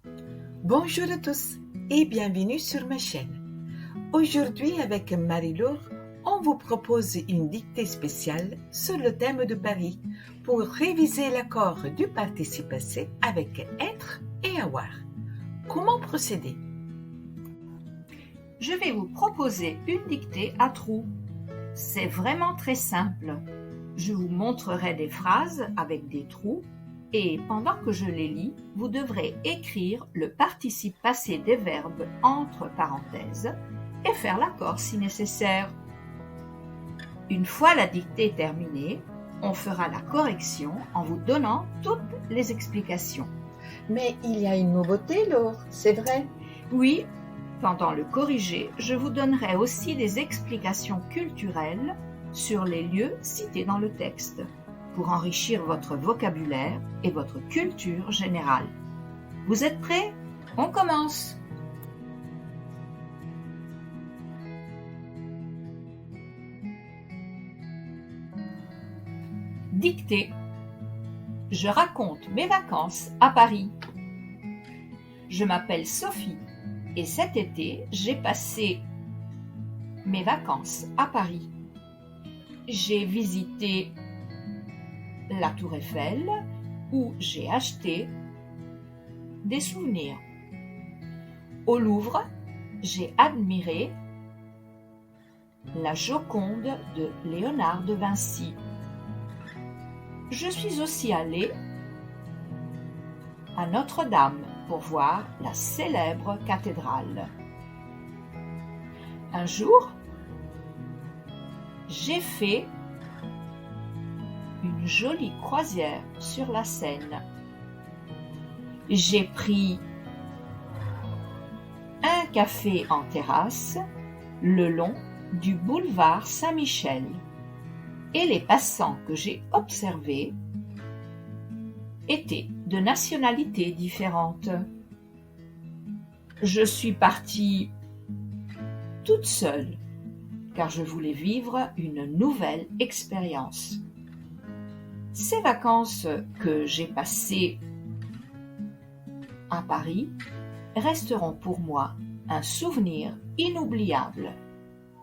Bonjour à tous et bienvenue sur ma chaîne. Aujourd'hui, avec Marie-Laure, on vous propose une dictée spéciale sur le thème de Paris pour réviser l'accord du participe passé avec être et avoir. Comment procéder? Je vais vous proposer une dictée à trous. C'est vraiment très simple. Je vous montrerai des phrases avec des trous et pendant que je les lis, vous devrez écrire le participe passé des verbes entre parenthèses et faire l'accord si nécessaire. Une fois la dictée terminée, on fera la correction en vous donnant toutes les explications. Mais il y a une nouveauté, Laure, c'est vrai? Oui, pendant le corrigé, je vous donnerai aussi des explications culturelles sur les lieux cités dans le texte pour enrichir votre vocabulaire et votre culture générale. Vous êtes prêts? On commence! Dictée. Je raconte mes vacances à Paris. Je m'appelle Sophie et cet été, j'ai passé mes vacances à Paris. J'ai visité la Tour Eiffel où j'ai acheté des souvenirs. Au Louvre, j'ai admiré la Joconde de Léonard de Vinci. Je suis aussi allée à Notre-Dame pour voir la célèbre cathédrale. Un jour, j'ai fait une jolie croisière sur la Seine. J'ai pris un café en terrasse le long du boulevard Saint-Michel et les passants que j'ai observés étaient de nationalités différentes. Je suis partie toute seule car je voulais vivre une nouvelle expérience. Ces vacances que j'ai passées à Paris resteront pour moi un souvenir inoubliable.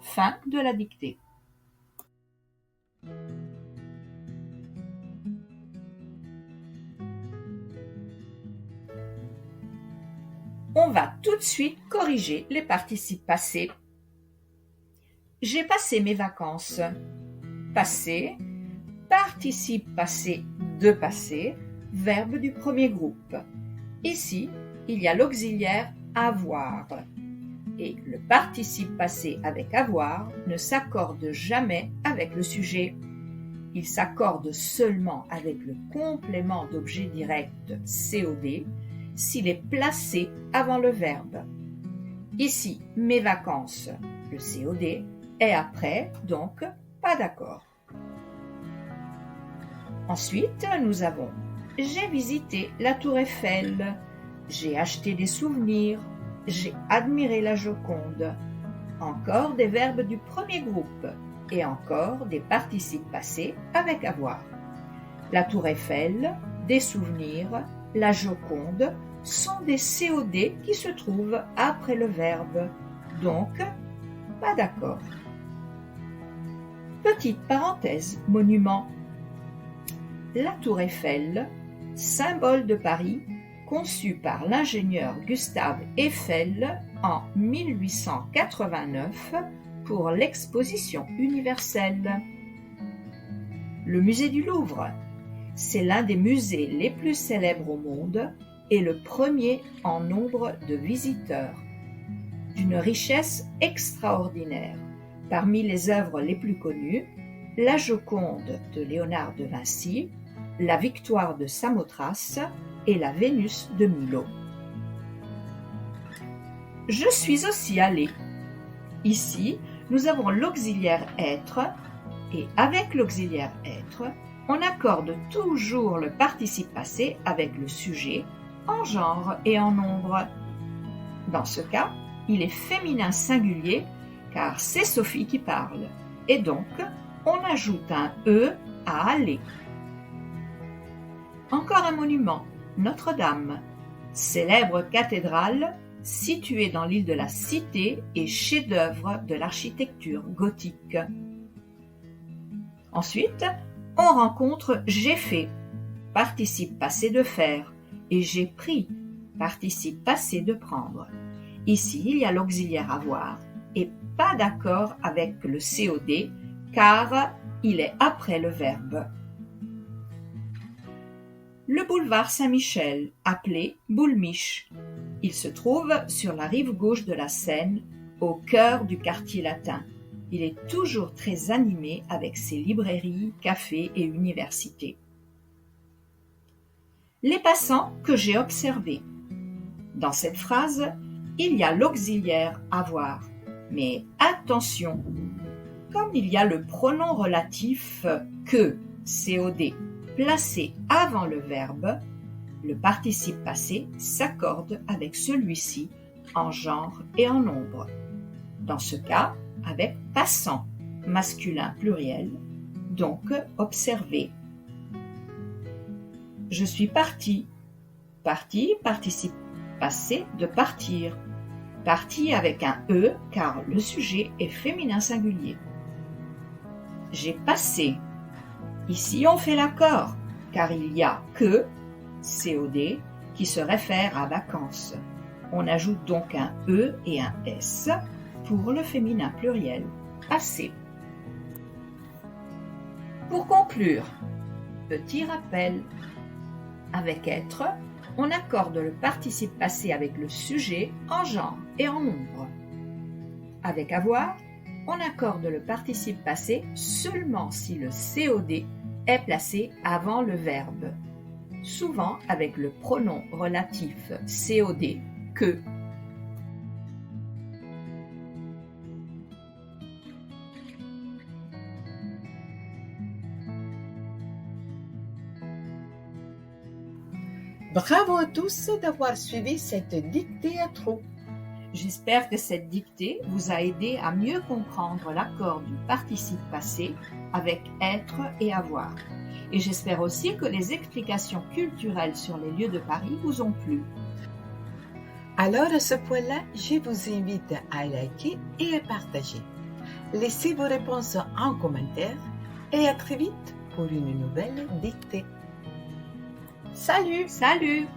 Fin de la dictée. On va tout de suite corriger les participes passés. J'ai passé mes vacances. Passé, participe passé de passé, verbe du premier groupe. Ici, il y a l'auxiliaire avoir. Et le participe passé avec avoir ne s'accorde jamais avec le sujet. Il s'accorde seulement avec le complément d'objet direct COD s'il est placé avant le verbe. Ici, mes vacances, le COD, est après, donc pas d'accord. Ensuite, nous avons « J'ai visité la Tour Eiffel »,« J'ai acheté des souvenirs »,« J'ai admiré la Joconde ». Encore des verbes du premier groupe et encore des participes passés avec avoir. La Tour Eiffel, des souvenirs, la Joconde sont des COD qui se trouvent après le verbe, donc pas d'accord. Petite parenthèse, monument. La Tour Eiffel, symbole de Paris, conçu par l'ingénieur Gustave Eiffel en 1889 pour l'exposition universelle. Le musée du Louvre, c'est l'un des musées les plus célèbres au monde et le premier en nombre de visiteurs. D'une richesse extraordinaire. Parmi les œuvres les plus connues, la Joconde de Léonard de Vinci, la Victoire de Samothrace et la Vénus de Milo. Je suis aussi allée. Ici, nous avons l'auxiliaire être et avec l'auxiliaire être, on accorde toujours le participe passé avec le sujet en genre et en nombre. Dans ce cas, il est féminin singulier car c'est Sophie qui parle et donc on ajoute un E à aller. Encore un monument, Notre-Dame. Célèbre cathédrale située dans l'île de la Cité et chef-d'œuvre de l'architecture gothique. Ensuite, on rencontre j'ai fait, participe passé de faire, et j'ai pris, participe passé de prendre. Ici, il y a l'auxiliaire avoir et pas d'accord avec le COD car il est après le verbe. Le boulevard Saint-Michel, appelé Boulmiche. Il se trouve sur la rive gauche de la Seine, au cœur du quartier latin. Il est toujours très animé avec ses librairies, cafés et universités. Les passants que j'ai observés. Dans cette phrase, il y a l'auxiliaire avoir. Mais attention, comme il y a le pronom relatif que, COD, placé avant le verbe, le participe passé s'accorde avec celui-ci en genre et en nombre. Dans ce cas, avec passant, masculin pluriel, donc observé. Je suis parti. Parti, participe passé de partir. Parti avec un E car le sujet est féminin singulier. J'ai passé. Ici on fait l'accord car il y a que, COD, qui se réfère à vacances. On ajoute donc un E et un S pour le féminin pluriel, passé. Pour conclure, petit rappel. Avec être, on accorde le participe passé avec le sujet en genre et en nombre. Avec avoir, on accorde le participe passé seulement si le COD est placé avant le verbe, souvent avec le pronom relatif COD que. Bravo à tous d'avoir suivi cette dictée à trous. J'espère que cette dictée vous a aidé à mieux comprendre l'accord du participe passé avec être et avoir. Et j'espère aussi que les explications culturelles sur les lieux de Paris vous ont plu. Alors à ce point-là, je vous invite à liker et à partager. Laissez vos réponses en commentaire et à très vite pour une nouvelle dictée. Salut! Salut!